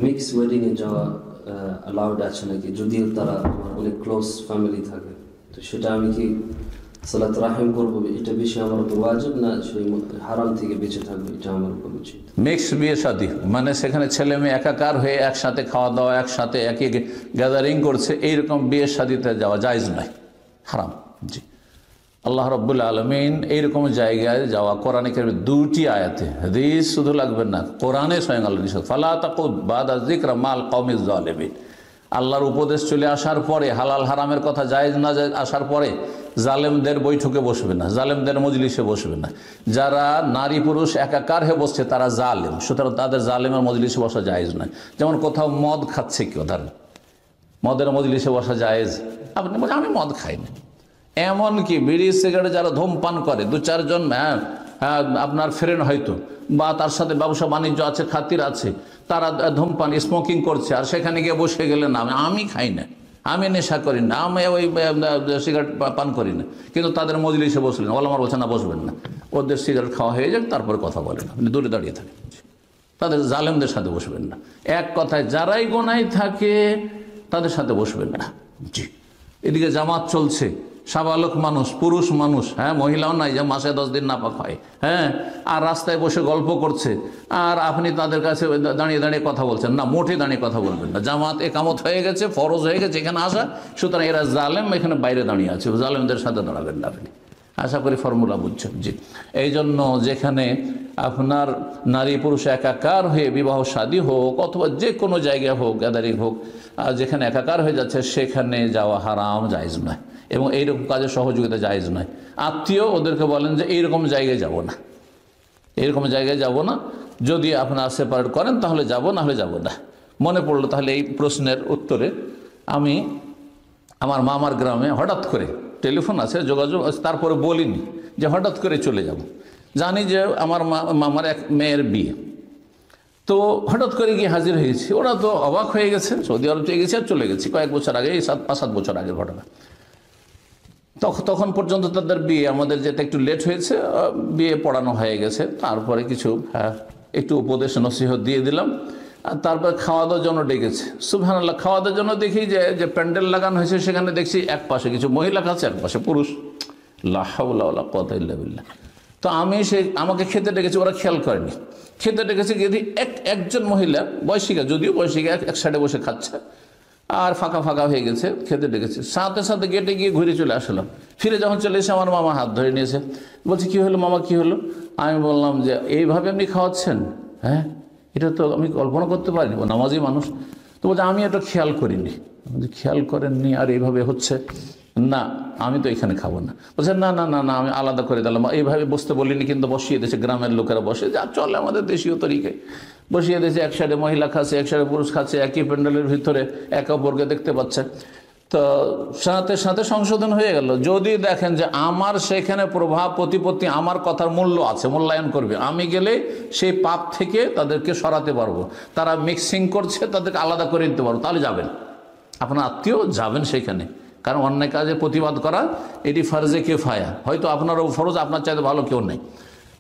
Mix wedding এ যাওয়া allowed আছে নাকি, যদিও তারা আমার অনেক ক্লোজ ফ্যামিলি থাকে? তো সেটা আমি কি সালাত রাহিম করবো, এটা বেশি আমার উপর ওয়াজিব, না সেই হারাম থেকে বেঁচে থাকবো, এটা আমার উপর উচিত? মিক্স বিয়ে শাদী মানে সেখানে ছেলে মেয়ে একাকার হয়ে একসাথে খাওয়া দাওয়া, একসাথে একই গ্যাদারিং করছে, এইরকম বিয়ে শাদীতে যাওয়া জায়েজ নয়, হারাম। জি, আল্লাহ রাব্বুল আলামিন এইরকম জায়গায় যাওয়া কোরআনে কারীমে দুটি আয়াতে, হাদিস শুধু লাগবে না, কোরআনে স্বয়ং আল্লাহ নিষেধ, ফালা তাকুদ বাদা যিকরা মাল কওমিজ জালিমিন। আল্লাহর উপদেশ চলে আসার পরে, হালাল হারামের কথা জায়েজ না জায়েজ আসার পরে জালেমদের বৈঠকে বসবে না, জালেমদের মজলিসে বসবে না। যারা নারী পুরুষ একাকার হয়ে বসছে তারা জালেম, সুতরাং তাদের জালেমের মজলিসে বসা জায়েজ নয়। যেমন কোথাও মদ খাচ্ছে কেউ, ধরেন মদের মজলিসে বসা জায়েজ, আপনি বলছেন আমি মদ খাই না। এমনকি বিড়ি সিগারেট যারা ধূমপান করে, দু চারজন আপনার ফ্রেন্ড হয়তো বা তার সাথে ব্যবসা বাণিজ্য আছে, খাতির আছে, তারা ধূমপান স্মোকিং করছে, আর সেখানে গিয়ে বসে গেলে না আমি খাই না, আমি নেশা করি না, আমি ওই সিগারেট পান করি না, কিন্তু তাদের মজলিসে বসলেন, ওলামার বলছে না বসবেন না, ওদের সিগারেট খাওয়া হয়ে যাক তারপরে কথা বলেন, আপনি দূরে দাঁড়িয়ে থাকেন, তাদের জালেমদের সাথে বসবেন না। এক কথায় যারাই গোনায় থাকে তাদের সাথে বসবেন না। জি, এদিকে জামাত চলছে, সাবালক মানুষ, পুরুষ মানুষ, হ্যাঁ মহিলাও নাই যে মাসে 10 দিন নাপাক হয়, হ্যাঁ, আর রাস্তায় বসে গল্প করছে, আর আপনি তাদের কাছে দাঁড়িয়ে দাঁড়িয়ে কথা বলছেন না, মোটে দাঁড়িয়ে কথা বলবেন না। জামাত একামত হয়ে গেছে, ফরজ হয়ে গেছে এখানে আসা, সুতরাং এরা জালেম, এখানে বাইরে দাঁড়িয়ে আছে, জালেমদের সাথে দাঁড়াবেন না আপনি। আশা করি ফর্মুলা বুঝছেন। জি, এই জন্য যেখানে আপনার নারী পুরুষ একাকার হয়ে বিবাহ শাদী হোক অথবা যে কোনো জায়গায় হোক, গ্যাদারিং হোক, যেখানে একাকার হয়ে যাচ্ছে সেখানে যাওয়া হারাম, জায়েজ নয়, এবং এইরকম কাজে সহযোগিতা জায়েজ নয়। আত্মীয় ওদেরকে বলেন যে এইরকম জায়গায় যাব না, এইরকম জায়গায় যাব না, যদি আপনারা সেপারেট করেন তাহলে যাব, না হলে যাব না। মনে পড়লো তাহলে এই প্রশ্নের উত্তরে, আমি আমার মামার গ্রামে হঠাৎ করে, টেলিফোন আছে যোগাযোগ, তারপরে বলিনি যে হঠাৎ করে চলে যাব, জানি যে আমার মামার এক মেয়ের বিয়ে, তো হঠাৎ করে গিয়ে হাজির হয়েছি। ওরা তো অবাক হয়ে গেছে, সৌদি আরব চলে গেছে আর চলে গেছি, কয়েক বছর আগে, এই 5-7 বছর আগের ঘটনা। তখন পর্যন্ত তাদের বিয়ে, আমাদের যেটা একটু লেট হয়েছে, বিয়ে পড়ানো হয়ে গেছে, তারপরে কিছু একটু উপদেশ নসিহত দিয়ে দিলাম, আর তারপর খাওয়া দাওয়ার জন্য ডেকেছে। সুবহানাল্লাহ, খাওয়া দাওয়ার জন্য দেখি যে প্যান্ডেল লাগানো হয়েছে, সেখানে দেখছি এক পাশে কিছু মহিলা খাচ্ছে, এক পাশে পুরুষ। লা হাওলা ওয়ালা কুওয়াতা ইল্লা বিল্লাহ। তো আমি আমাকে খেতে ডেকেছি, ওরা খেয়াল করেনি, খেতে ডেকেছে গিয়ে একজন মহিলা বয়সিকা, যদিও বয়সিকা, এক সাইডে বসে খাচ্ছে, আর ফাঁকা ফাঁকা হয়ে গেছে, খেতে ডেকেছে। সাথে সাথে গেটে গিয়ে ঘুরে চলে আসলাম। ফিরে যখন চলে এসে আমার মামা হাত ধরে নিয়েছে, বলছে কী হলো মামা, কী হলো? আমি বললাম যে এইভাবে আপনি খাওয়াচ্ছেন, হ্যাঁ এটা তো আমি কল্পনা করতে পারিনি, নামাজি মানুষ। তো বলছে আমি এটা খেয়াল করিনি। খেয়াল করেননি আর এইভাবে হচ্ছে? না আমি তো এখানে খাবো না। বলছে না না না না, আমি আলাদা করে দিলাম, এইভাবে বসতে বলিনি, কিন্তু বসিয়ে দিয়েছে, গ্রামের লোকেরা বসে, যা চলে আমাদের দেশীয় তরিকায় বসিয়ে দিয়েছে। এক সাইডে মহিলা খাচ্ছে, এক সাইডে পুরুষ খাচ্ছে, একই প্যান্ডেলের ভিতরে একে অপরকে দেখতে পাচ্ছে। তো সাথে সাথে সংশোধন হয়ে গেল। যদি দেখেন যে আমার সেখানে প্রভাব প্রতিপত্তি, আমার কথার মূল্য আছে, মূল্যায়ন করবে, আমি গেলে সেই পাপ থেকে তাদেরকে সরাতে পারবো। তারা মিক্সিং করছে, তাদেরকে আলাদা করে দিতে পারবো, তাহলে যাবেন, আপনার আত্মীয় যাবেন সেখানে। কারণ অন্যায় কাজে প্রতিবাদ করা এটি ফরজে কিফায়া, হয়তো আপনারও ফরজ, আপনার চাইতে ভালো কেউ নেই।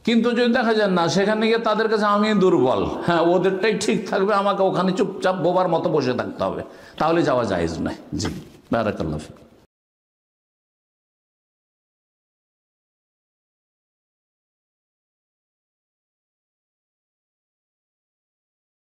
কিন্তু যদি দেখা যায় না, সেখানে গিয়ে তাদের কাছে আমি দুর্বল, হ্যাঁ ওদেরটাই ঠিক থাকবে, আমাকে ওখানে চুপচাপ বোবার মতো বসে থাকতে হবে, তাহলে যাওয়া জায়েজ নয়। জি, বারাকাল্লাহ ফিক।